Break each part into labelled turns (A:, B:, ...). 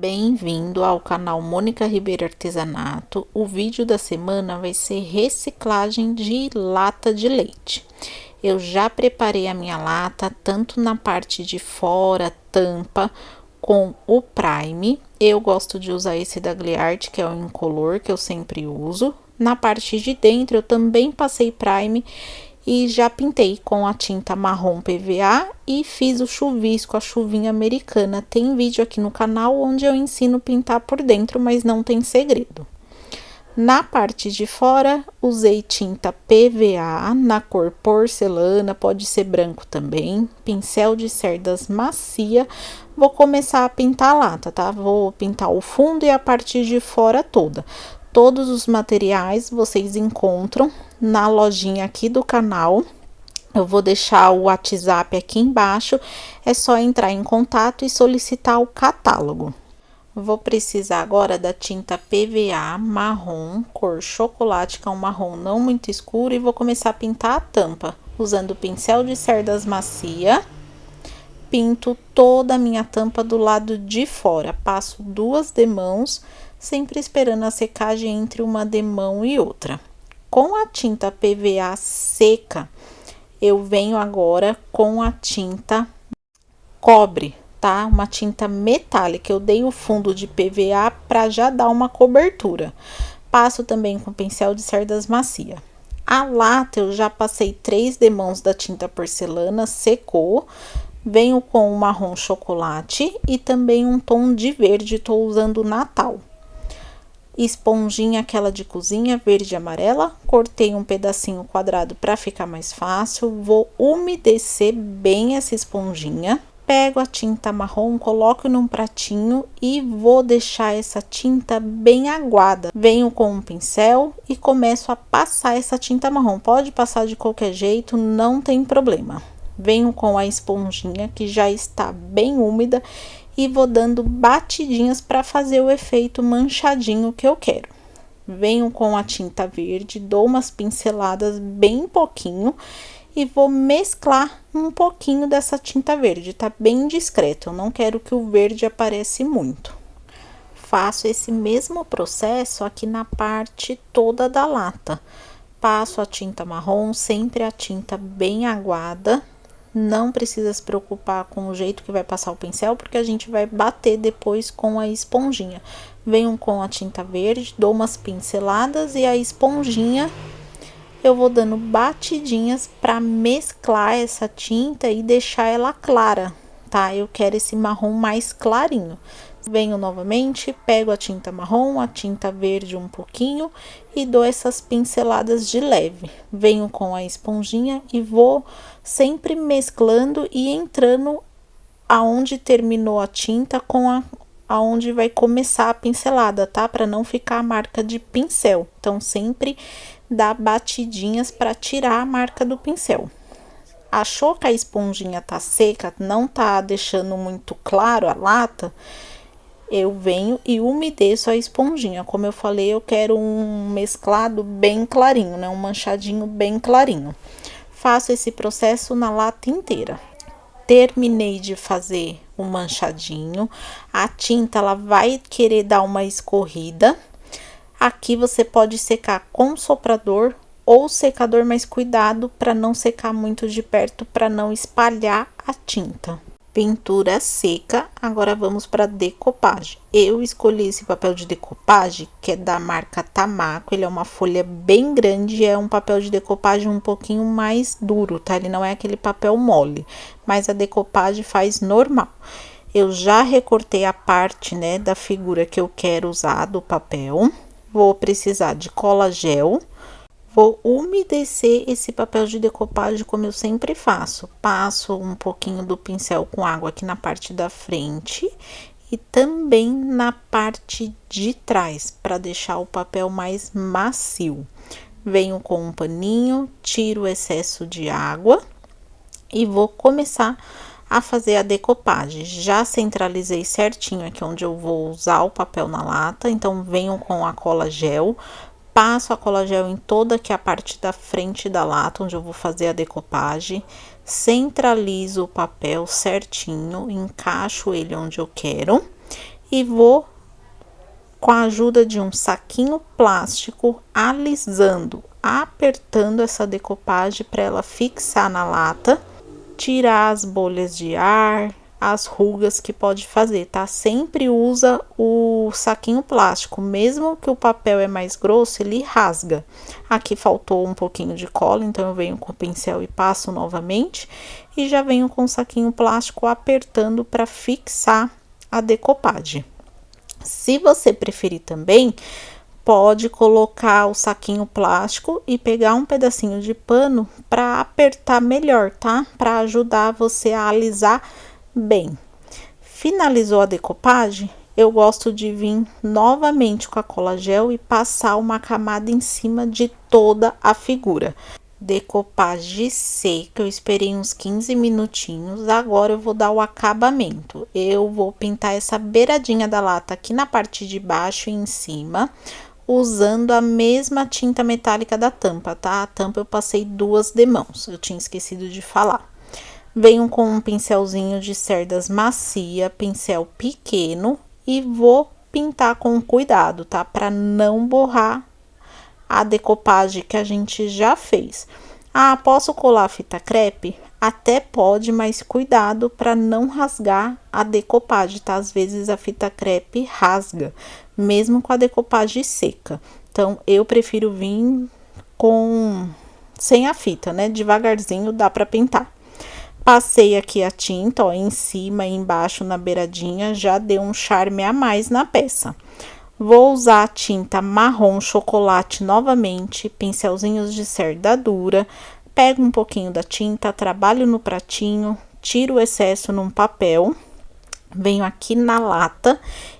A: Bem-vindo ao canal Mônica Ribeiro Artesanato. O vídeo da semana vai ser reciclagem de lata de leite. Eu já preparei a minha lata, tanto na parte de fora, tampa, com o Prime. Eu gosto de usar esse da Gliart, que é o incolor, que eu sempre uso. Na parte de dentro, eu também passei Prime e já pintei com a tinta marrom PVA e fiz o chuvisco, a chuvinha americana. Tem vídeo aqui no canal onde eu ensino a pintar por dentro, mas não tem segredo. Na parte de fora, usei tinta PVA na cor porcelana, pode ser branco também, pincel de cerdas macia. Vou começar a pintar a lata, tá? Vou pintar o fundo e a parte de fora toda. Todos os materiais vocês encontram na lojinha aqui do canal. Eu vou deixar o WhatsApp aqui embaixo, é só entrar em contato e solicitar o catálogo. Vou precisar agora da tinta PVA marrom, cor chocolate, que é um marrom não muito escuro, e vou começar a pintar a tampa, usando o pincel de cerdas macia. Pinto toda a minha tampa do lado de fora, passo 2 demãos, sempre esperando a secagem entre uma demão e outra. Com a tinta PVA seca, eu venho agora com a tinta cobre, tá? Uma tinta metálica. Eu dei o fundo de PVA para já dar uma cobertura. Passo também com pincel de cerdas macia. A lata eu já passei 3 demãos da tinta porcelana, secou. Venho com o marrom chocolate e também um tom de verde, estou usando Natal. Esponjinha aquela de cozinha, verde e amarela, cortei um pedacinho quadrado para ficar mais fácil. Vou umedecer bem essa esponjinha. Pego a tinta marrom, coloco num pratinho e vou deixar essa tinta bem aguada. Venho com um pincel e começo a passar essa tinta marrom. Pode passar de qualquer jeito, não tem problema. Venho com a esponjinha que já está bem úmida e vou dando batidinhas para fazer o efeito manchadinho que eu quero. Venho com a tinta verde, dou umas pinceladas bem pouquinho e vou mesclar um pouquinho dessa tinta verde, tá bem discreto, eu não quero que o verde apareça muito. Faço esse mesmo processo aqui na parte toda da lata. Passo a tinta marrom, sempre a tinta bem aguada. Não precisa se preocupar com o jeito que vai passar o pincel, porque a gente vai bater depois com a esponjinha. Venho com a tinta verde, dou umas pinceladas e a esponjinha eu vou dando batidinhas para mesclar essa tinta e deixar ela clara, tá? Eu quero esse marrom mais clarinho. Venho novamente, pego a tinta marrom, a tinta verde um pouquinho e dou essas pinceladas de leve. Venho com a esponjinha e vou sempre mesclando e entrando aonde terminou a tinta com aonde vai começar a pincelada, tá? Para não ficar a marca de pincel. Então, sempre dá batidinhas para tirar a marca do pincel. Achou que a esponjinha tá seca, não tá deixando muito claro a lata? Eu venho e umedeço a esponjinha. Como eu falei, eu quero um mesclado bem clarinho, né? Um manchadinho bem clarinho. Faço esse processo na lata inteira. Terminei de fazer o manchadinho. A tinta, ela vai querer dar uma escorrida. Aqui você pode secar com soprador ou secador, mas cuidado para não secar muito de perto, para não espalhar a tinta. Pintura seca, agora vamos para decopagem. Eu escolhi esse papel de decopagem, que é da marca Tamako, ele é uma folha bem grande, é um papel de decopagem um pouquinho mais duro, tá? Ele não é aquele papel mole, mas a decopagem faz normal. Eu já recortei a parte, né, da figura que eu quero usar do papel. Vou precisar de cola gel. Vou umedecer esse papel de decopagem como eu sempre faço. Passo um pouquinho do pincel com água aqui na parte da frente e também na parte de trás, para deixar o papel mais macio. Venho com um paninho, tiro o excesso de água e vou começar a fazer a decopagem. Já centralizei certinho aqui onde eu vou usar o papel na lata, então venho com a cola gel. Passo a cola gel em toda aqui a parte da frente da lata, onde eu vou fazer a decopagem. Centralizo o papel certinho, encaixo ele onde eu quero. e vou, com a ajuda de um saquinho plástico, alisando, apertando essa decopagem para ela fixar na lata, tirar as bolhas de ar, as rugas que pode fazer, tá? Sempre usa o saquinho plástico, mesmo que o papel é mais grosso, ele rasga. Aqui faltou um pouquinho de cola, então eu venho com o pincel e passo novamente, e já venho com o saquinho plástico apertando para fixar a decopagem. Se você preferir também, pode colocar o saquinho plástico e pegar um pedacinho de pano para apertar melhor, tá? Para ajudar você a alisar bem. Finalizou a decopagem, eu gosto de vir novamente com a cola gel e passar uma camada em cima de toda a figura. Decopagem seca, eu esperei uns 15 minutinhos, agora eu vou dar o acabamento. Eu vou pintar essa beiradinha da lata aqui na parte de baixo e em cima, usando a mesma tinta metálica da tampa, tá? A tampa eu passei 2 demãos, eu tinha esquecido de falar. Venho com um pincelzinho de cerdas macia, pincel pequeno, e vou pintar com cuidado, tá? Para não borrar a decopagem que a gente já fez. Ah, posso colar fita crepe? Até pode, mas cuidado para não rasgar a decopagem, tá? Às vezes a fita crepe rasga, mesmo com a decopagem seca. Então, eu prefiro vir sem a fita, né? Devagarzinho dá para pintar. Passei aqui a tinta, ó, em cima e embaixo na beiradinha, já deu um charme a mais na peça. Vou usar a tinta marrom chocolate novamente, pincelzinhos de cerda dura, pego um pouquinho da tinta, trabalho no pratinho, tiro o excesso num papel, venho aqui na lata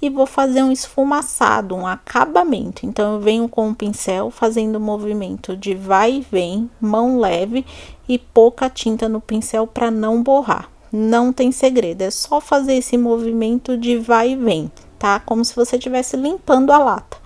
A: e vou fazer um esfumaçado, um acabamento. Então, eu venho com o pincel fazendo movimento de vai e vem, mão leve e pouca tinta no pincel para não borrar. Não tem segredo, é só fazer esse movimento de vai e vem, tá? Como se você estivesse limpando a lata.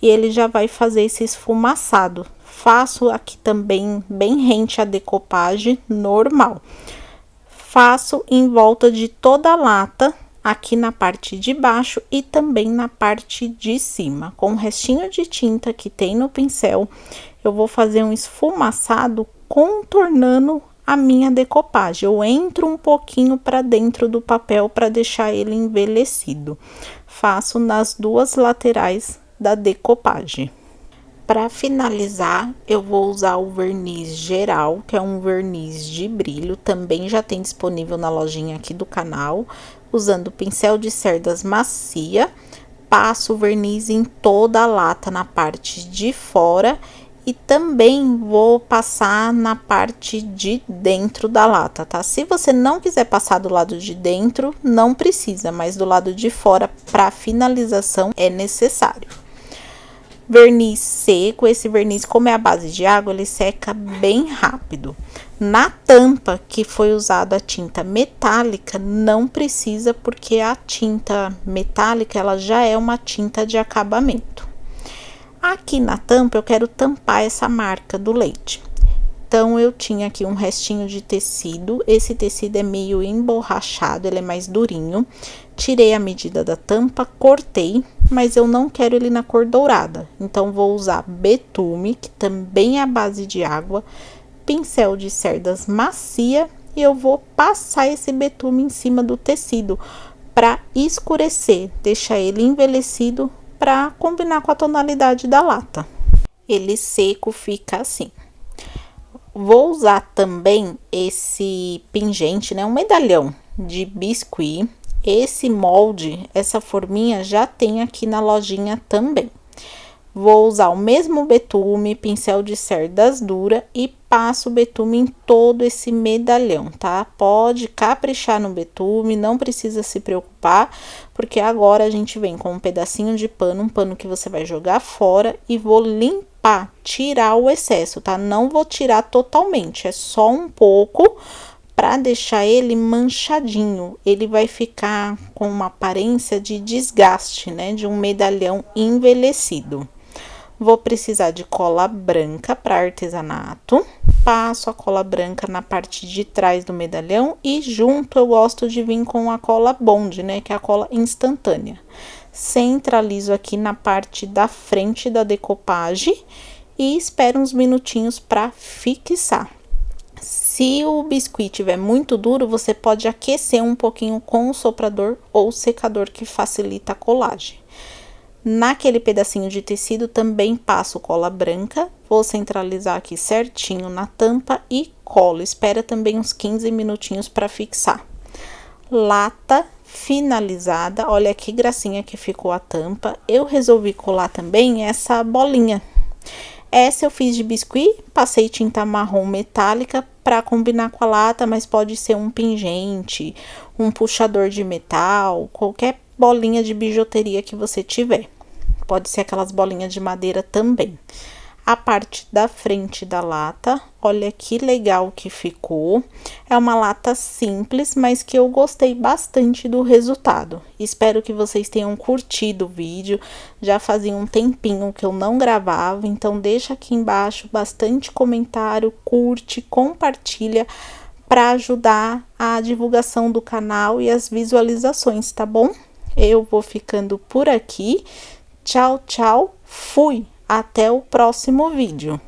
A: E ele já vai fazer esse esfumaçado. Faço aqui também bem rente a decopagem normal. Faço em volta de toda a lata, aqui na parte de baixo e também na parte de cima. Com o restinho de tinta que tem no pincel, eu vou fazer um esfumaçado contornando a minha decopagem. Eu entro um pouquinho para dentro do papel para deixar ele envelhecido. Faço nas 2 laterais da decopagem. Para finalizar, eu vou usar o verniz geral, que é um verniz de brilho, também já tem disponível na lojinha aqui do canal, usando pincel de cerdas macia. Passo o verniz em toda a lata na parte de fora e também vou passar na parte de dentro da lata, tá? Se você não quiser passar do lado de dentro, não precisa, mas do lado de fora, para finalização, é necessário. Verniz seco, esse verniz, como é a base de água, ele seca bem rápido. Na tampa que foi usada a tinta metálica, não precisa, porque a tinta metálica, ela já é uma tinta de acabamento. Aqui na tampa, eu quero tampar essa marca do leite. Então, eu tinha aqui um restinho de tecido, esse tecido é meio emborrachado, ele é mais durinho. Tirei a medida da tampa, cortei, mas eu não quero ele na cor dourada. Então, vou usar betume, que também é a base de água, pincel de cerdas macia, e eu vou passar esse betume em cima do tecido para escurecer, deixar ele envelhecido para combinar com a tonalidade da lata. Ele seco fica assim. Vou usar também esse pingente, né, um medalhão de biscuit. Esse molde, essa forminha já tem aqui na lojinha também. Vou usar o mesmo betume, pincel de cerdas dura e passo o betume em todo esse medalhão, tá? Pode caprichar no betume, não precisa se preocupar, porque agora a gente vem com um pedacinho de pano, um pano que você vai jogar fora, e vou limpar, tirar o excesso, tá? Não vou tirar totalmente, é só um pouco, para deixar ele manchadinho. Ele vai ficar com uma aparência de desgaste, né? De um medalhão envelhecido. Vou precisar de cola branca para artesanato. Passo a cola branca na parte de trás do medalhão e junto eu gosto de vir com a cola Bond, né, que é a cola instantânea. Centralizo aqui na parte da frente da decopagem e espero uns minutinhos para fixar. Se o biscuit estiver muito duro, você pode aquecer um pouquinho com o soprador ou secador, que facilita a colagem. Naquele pedacinho de tecido também passo cola branca, vou centralizar aqui certinho na tampa e colo. Espera também uns 15 minutinhos para fixar. Lata finalizada, olha que gracinha que ficou a tampa. Eu resolvi colar também essa bolinha. Essa eu fiz de biscuit, passei tinta marrom metálica para combinar com a lata, mas pode ser um pingente, um puxador de metal, qualquer bolinha de bijuteria que você tiver. Pode ser aquelas bolinhas de madeira também. A parte da frente da lata, olha que legal que ficou. É uma lata simples, mas que eu gostei bastante do resultado. Espero que vocês tenham curtido o vídeo. Já fazia um tempinho que eu não gravava, então deixa aqui embaixo bastante comentário, curte, compartilha para ajudar a divulgação do canal e as visualizações, tá bom? Eu vou ficando por aqui. Tchau, tchau, fui! Até o próximo vídeo.